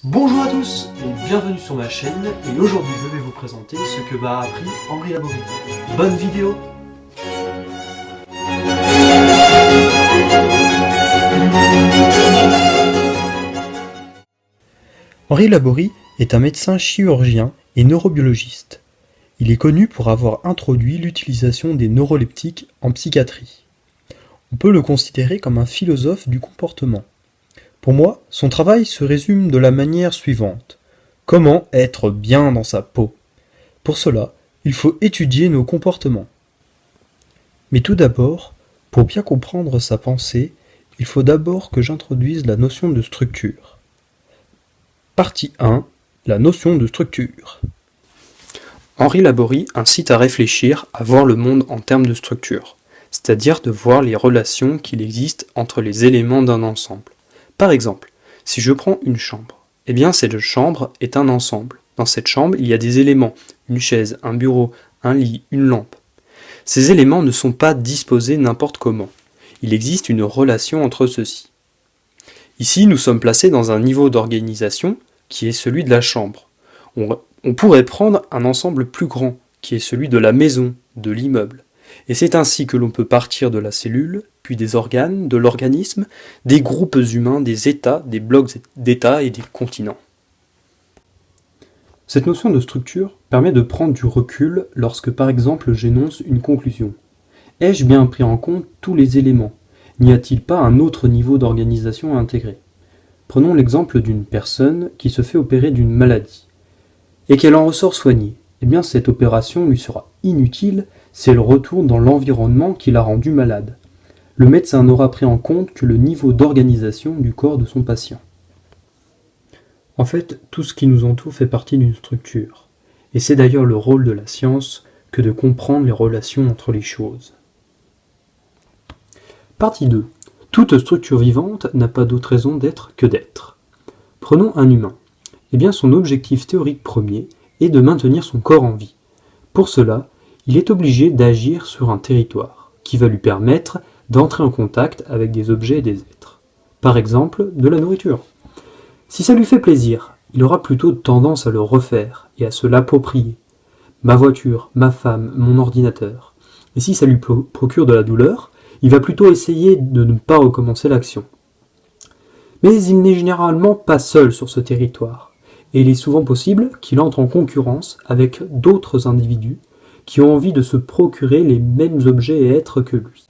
Bonjour à tous et bienvenue sur ma chaîne, et aujourd'hui je vais vous présenter ce que m'a appris Henri Laborie. Bonne vidéo! Henri Laborie est un médecin chirurgien et neurobiologiste. Il est connu pour avoir introduit l'utilisation des neuroleptiques en psychiatrie. On peut le considérer comme un philosophe du comportement. Pour moi, son travail se résume de la manière suivante. Comment être bien dans sa peau? Pour cela, il faut étudier nos comportements. Mais tout d'abord, pour bien comprendre sa pensée, il faut d'abord que j'introduise la notion de structure. Partie 1. La notion de structure. Henri Laborie incite à réfléchir, à voir le monde en termes de structure, c'est-à-dire de voir les relations qu'il existe entre les éléments d'un ensemble. Par exemple, si je prends une chambre, eh bien cette chambre est un ensemble. Dans cette chambre, il y a des éléments, une chaise, un bureau, un lit, une lampe. Ces éléments ne sont pas disposés n'importe comment. Il existe une relation entre ceux-ci. Ici, nous sommes placés dans un niveau d'organisation qui est celui de la chambre. On pourrait prendre un ensemble plus grand, qui est celui de la maison, de l'immeuble. Et c'est ainsi que l'on peut partir de la cellule, puis des organes, de l'organisme, des groupes humains, des États, des blocs d'États et des continents. Cette notion de structure permet de prendre du recul lorsque par exemple j'énonce une conclusion. Ai-je bien pris en compte tous les éléments? N'y a-t-il pas un autre niveau d'organisation à intégrer? Prenons l'exemple d'une personne qui se fait opérer d'une maladie et qu'elle en ressort soignée. Eh bien cette opération lui sera inutile si elle retourne dans l'environnement qui l'a rendue malade. Le médecin n'aura pris en compte que le niveau d'organisation du corps de son patient. En fait, tout ce qui nous entoure fait partie d'une structure. Et c'est d'ailleurs le rôle de la science que de comprendre les relations entre les choses. Partie 2. Toute structure vivante n'a pas d'autre raison d'être que d'être. Prenons un humain. Eh bien, son objectif théorique premier est de maintenir son corps en vie. Pour cela, il est obligé d'agir sur un territoire qui va lui permettre d'entrer en contact avec des objets et des êtres. Par exemple, de la nourriture. Si ça lui fait plaisir, il aura plutôt tendance à le refaire et à se l'approprier. Ma voiture, ma femme, mon ordinateur. Et si ça lui procure de la douleur, il va plutôt essayer de ne pas recommencer l'action. Mais il n'est généralement pas seul sur ce territoire, et il est souvent possible qu'il entre en concurrence avec d'autres individus qui ont envie de se procurer les mêmes objets et êtres que lui.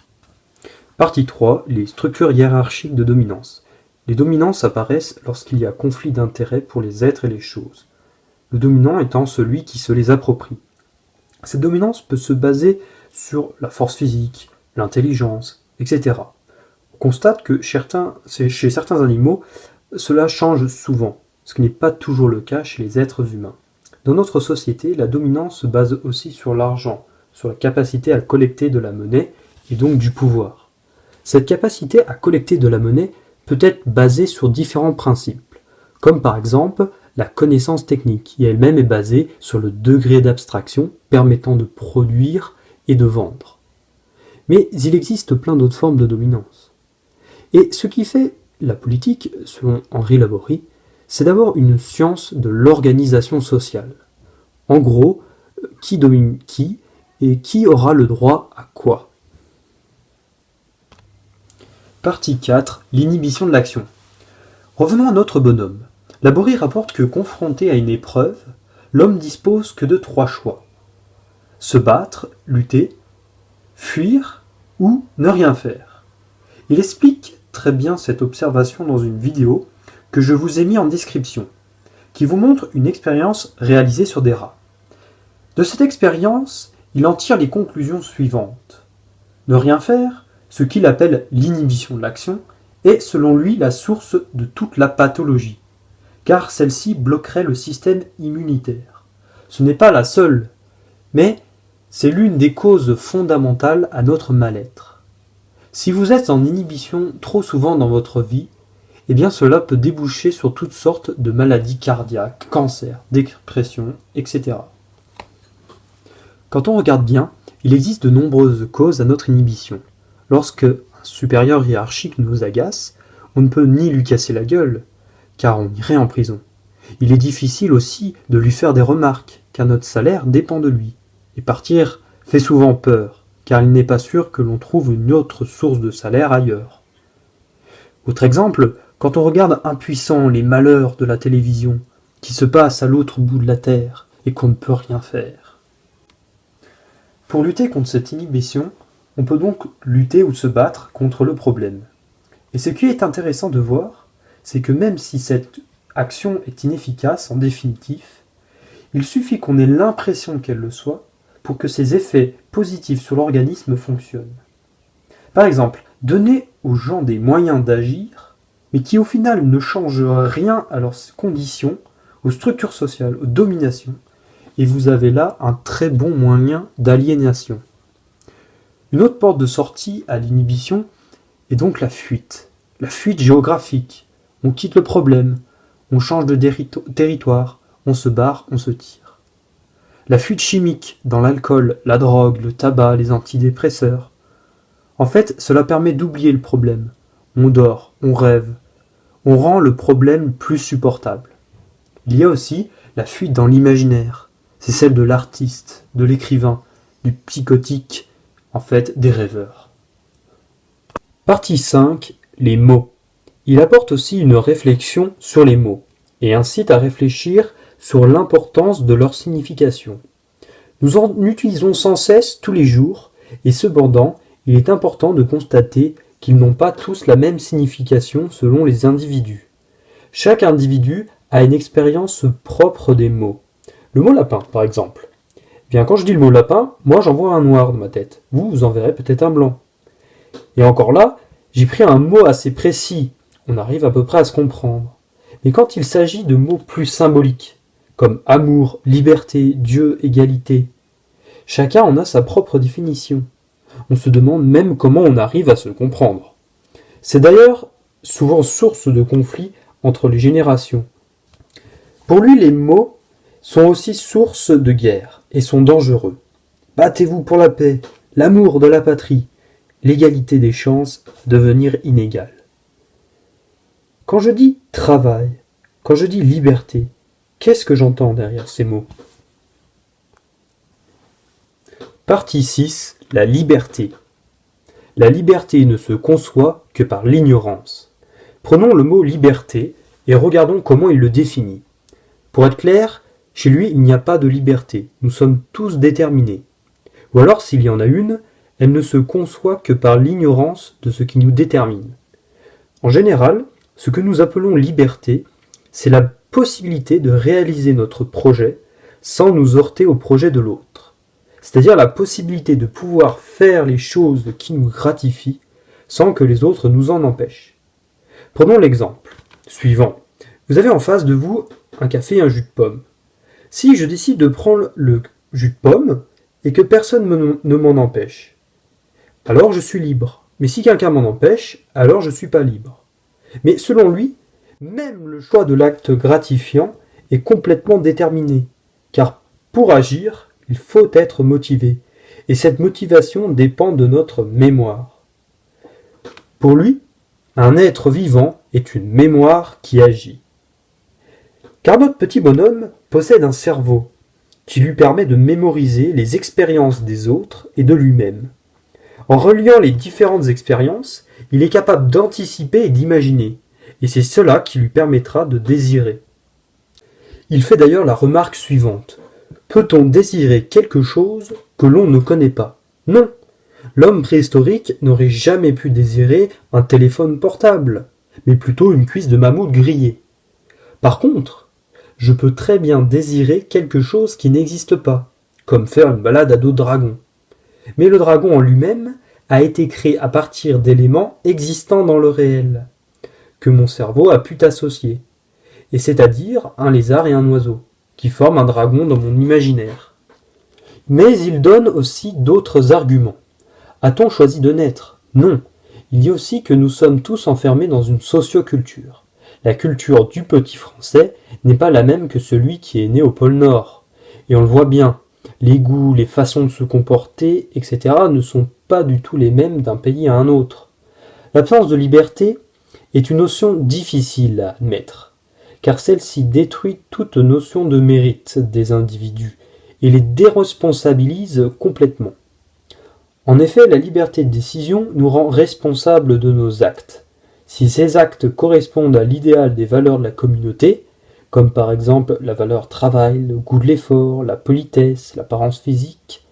Partie 3. Les structures hiérarchiques de dominance. Les dominances apparaissent lorsqu'il y a conflit d'intérêts pour les êtres et les choses, le dominant étant celui qui se les approprie. Cette dominance peut se baser sur la force physique, l'intelligence, etc. On constate que chez certains animaux, cela change souvent, ce qui n'est pas toujours le cas chez les êtres humains. Dans notre société, la dominance se base aussi sur l'argent, sur la capacité à collecter de la monnaie et donc du pouvoir. Cette capacité à collecter de la monnaie peut être basée sur différents principes, comme par exemple la connaissance technique, qui elle-même est basée sur le degré d'abstraction permettant de produire et de vendre. Mais il existe plein d'autres formes de dominance. Et ce qui fait la politique, selon Henri Laborie, c'est d'abord une science de l'organisation sociale. En gros, qui domine qui et qui aura le droit à quoi. Partie 4. L'inhibition de l'action. Revenons à notre bonhomme. Laborie rapporte que confronté à une épreuve, l'homme dispose que de 3 choix. Se battre, lutter, fuir ou ne rien faire. Il explique très bien cette observation dans une vidéo que je vous ai mis en description, qui vous montre une expérience réalisée sur des rats. De cette expérience, il en tire les conclusions suivantes. Ne rien faire, ce qu'il appelle l'inhibition de l'action, est selon lui la source de toute la pathologie, car celle-ci bloquerait le système immunitaire. Ce n'est pas la seule, mais c'est l'une des causes fondamentales à notre mal-être. Si vous êtes en inhibition trop souvent dans votre vie, eh bien cela peut déboucher sur toutes sortes de maladies cardiaques, cancers, dépression, etc. Quand on regarde bien, il existe de nombreuses causes à notre inhibition. Lorsque un supérieur hiérarchique nous agace, on ne peut ni lui casser la gueule, car on irait en prison, Il est difficile aussi de lui faire des remarques, car notre salaire dépend de lui. Et partir fait souvent peur, car il n'est pas sûr que l'on trouve une autre source de salaire ailleurs. Autre exemple, quand on regarde impuissant les malheurs de la télévision, qui se passent à l'autre bout de la terre, et qu'on ne peut rien faire. Pour lutter contre cette inhibition, on peut donc lutter ou se battre contre le problème. Et ce qui est intéressant de voir, c'est que même si cette action est inefficace en définitif, il suffit qu'on ait l'impression qu'elle le soit pour que ses effets positifs sur l'organisme fonctionnent. Par exemple, donner aux gens des moyens d'agir, mais qui au final ne changent rien à leurs conditions, aux structures sociales, aux dominations, et vous avez là un très bon moyen d'aliénation. Une autre porte de sortie à l'inhibition est donc la fuite géographique. On quitte le problème, on change de territoire, on se barre, on se tire. La fuite chimique dans l'alcool, la drogue, le tabac, les antidépresseurs. En fait, cela permet d'oublier le problème. On dort, on rêve, on rend le problème plus supportable. Il y a aussi la fuite dans l'imaginaire. C'est celle de l'artiste, de l'écrivain, du psychotique, en fait des rêveurs. Partie 5. Les mots. Il apporte aussi une réflexion sur les mots, et incite à réfléchir sur l'importance de leur signification. Nous en utilisons sans cesse tous les jours, et cependant, il est important de constater qu'ils n'ont pas tous la même signification selon les individus. Chaque individu a une expérience propre des mots. Le mot lapin, par exemple. Bien, quand je dis le mot lapin, moi j'en vois un noir dans ma tête. Vous en verrez peut-être un blanc. Et encore là, j'ai pris un mot assez précis. On arrive à peu près à se comprendre. Mais quand il s'agit de mots plus symboliques, comme amour, liberté, Dieu, égalité, chacun en a sa propre définition. On se demande même comment on arrive à se comprendre. C'est d'ailleurs souvent source de conflits entre les générations. Pour lui, les mots sont aussi source de guerre et sont dangereux. Battez-vous pour la paix, l'amour de la patrie, l'égalité des chances, devenir inégales. Quand je dis travail, quand je dis liberté, qu'est-ce que j'entends derrière ces mots ? Partie 6. La liberté. La liberté ne se conçoit que par l'ignorance. Prenons le mot liberté et regardons comment il le définit. Pour être clair, chez lui, il n'y a pas de liberté. Nous sommes tous déterminés. Ou alors, s'il y en a une, elle ne se conçoit que par l'ignorance de ce qui nous détermine. En général, ce que nous appelons liberté, c'est la possibilité de réaliser notre projet sans nous heurter au projet de l'autre. C'est-à-dire la possibilité de pouvoir faire les choses qui nous gratifient sans que les autres nous en empêchent. Prenons l'exemple suivant. Vous avez en face de vous un café et un jus de pomme. Si je décide de prendre le jus de pomme et que personne ne m'en empêche, alors je suis libre. Mais si quelqu'un m'en empêche, alors je ne suis pas libre. Mais selon lui, même le choix de l'acte gratifiant est complètement déterminé, car pour agir, il faut être motivé, et cette motivation dépend de notre mémoire. Pour lui, un être vivant est une mémoire qui agit. Car notre petit bonhomme possède un cerveau qui lui permet de mémoriser les expériences des autres et de lui-même. En reliant les différentes expériences, il est capable d'anticiper et d'imaginer, et c'est cela qui lui permettra de désirer. Il fait d'ailleurs la remarque suivante. Peut-on désirer quelque chose que l'on ne connaît pas ? Non. L'homme préhistorique n'aurait jamais pu désirer un téléphone portable, mais plutôt une cuisse de mammouth grillée. Par contre, je peux très bien désirer quelque chose qui n'existe pas, comme faire une balade à dos de dragon. Mais le dragon en lui-même a été créé à partir d'éléments existants dans le réel, que mon cerveau a pu associer, et c'est-à-dire un lézard et un oiseau, qui forment un dragon dans mon imaginaire. Mais il donne aussi d'autres arguments. A-t-on choisi de naître ? Non. Il dit aussi que nous sommes tous enfermés dans une socioculture. La culture du petit français n'est pas la même que celui qui est né au pôle Nord. Et on le voit bien, les goûts, les façons de se comporter, etc. ne sont pas du tout les mêmes d'un pays à un autre. L'absence de liberté est une notion difficile à admettre, car celle-ci détruit toute notion de mérite des individus et les déresponsabilise complètement. En effet, la liberté de décision nous rend responsables de nos actes. Si ces actes correspondent à l'idéal des valeurs de la communauté, comme par exemple la valeur travail, le goût de l'effort, la politesse, l'apparence physique,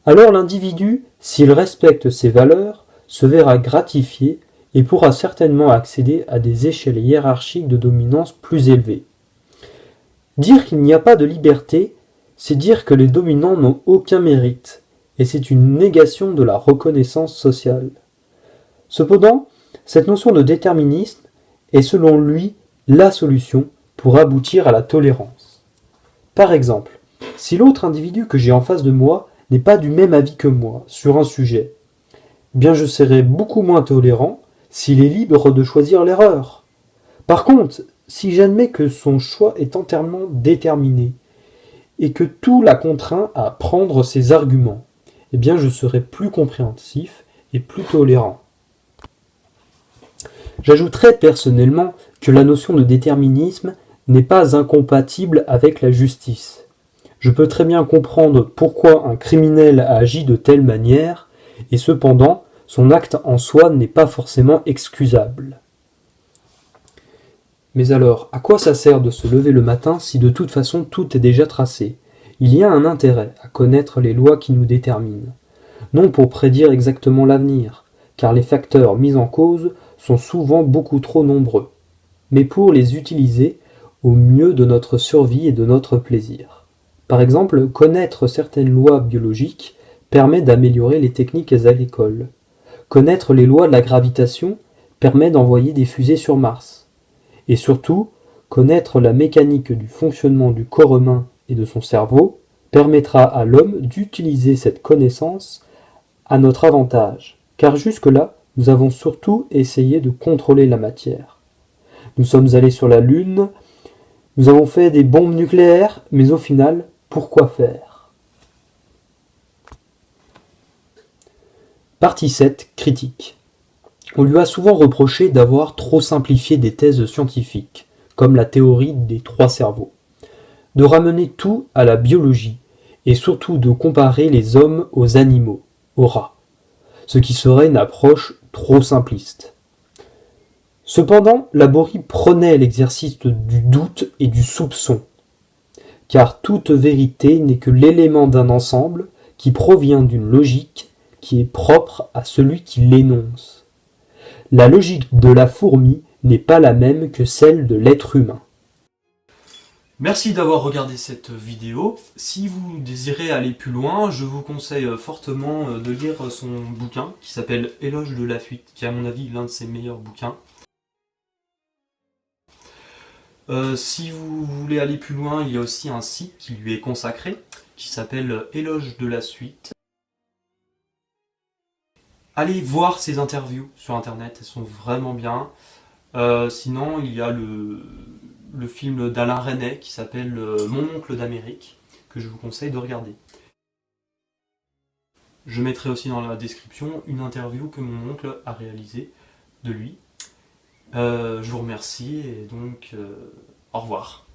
alors l'individu, s'il respecte ces valeurs, se verra gratifié et pourra certainement accéder à des échelles hiérarchiques de dominance plus élevées. Dire qu'il n'y a pas de liberté, c'est dire que les dominants n'ont aucun mérite, et c'est une négation de la reconnaissance sociale. Cependant, cette notion de déterminisme est selon lui la solution pour aboutir à la tolérance. Par exemple, si l'autre individu que j'ai en face de moi n'est pas du même avis que moi sur un sujet, bien je serai beaucoup moins tolérant s'il est libre de choisir l'erreur. Par contre, si j'admets que son choix est entièrement déterminé et que tout l'a contraint à prendre ses arguments, eh bien je serai plus compréhensif et plus tolérant. J'ajouterais personnellement que la notion de déterminisme n'est pas incompatible avec la justice. Je peux très bien comprendre pourquoi un criminel a agi de telle manière, et cependant, son acte en soi n'est pas forcément excusable. Mais alors, à quoi ça sert de se lever le matin si de toute façon tout est déjà tracé? Il y a un intérêt à connaître les lois qui nous déterminent. Non pour prédire exactement l'avenir, car les facteurs mis en cause sont souvent beaucoup trop nombreux, mais pour les utiliser au mieux de notre survie et de notre plaisir. Par exemple, connaître certaines lois biologiques permet d'améliorer les techniques agricoles. Connaître les lois de la gravitation permet d'envoyer des fusées sur Mars. Et surtout, connaître la mécanique du fonctionnement du corps humain et de son cerveau permettra à l'homme d'utiliser cette connaissance à notre avantage, car jusque-là, nous avons surtout essayé de contrôler la matière. Nous sommes allés sur la Lune, nous avons fait des bombes nucléaires, mais au final, pourquoi faire? Partie 7. Critique. On lui a souvent reproché d'avoir trop simplifié des thèses scientifiques, comme la théorie des 3 cerveaux, de ramener tout à la biologie, et surtout de comparer les hommes aux animaux, aux rats, ce qui serait une approche trop simpliste. Cependant, Laborie prônait l'exercice du doute et du soupçon, car toute vérité n'est que l'élément d'un ensemble qui provient d'une logique qui est propre à celui qui l'énonce. La logique de la fourmi n'est pas la même que celle de l'être humain. Merci d'avoir regardé cette vidéo. Si vous désirez aller plus loin, je vous conseille fortement de lire son bouquin qui s'appelle Éloge de la fuite, qui est à mon avis l'un de ses meilleurs bouquins. Si vous voulez aller plus loin, il y a aussi un site qui lui est consacré, qui s'appelle Éloge de la suite. Allez voir ses interviews sur internet, elles sont vraiment bien. Sinon, il y a le film d'Alain Resnais qui s'appelle Mon oncle d'Amérique, que je vous conseille de regarder. Je mettrai aussi dans la description une interview que mon oncle a réalisée de lui. Je vous remercie et donc au revoir.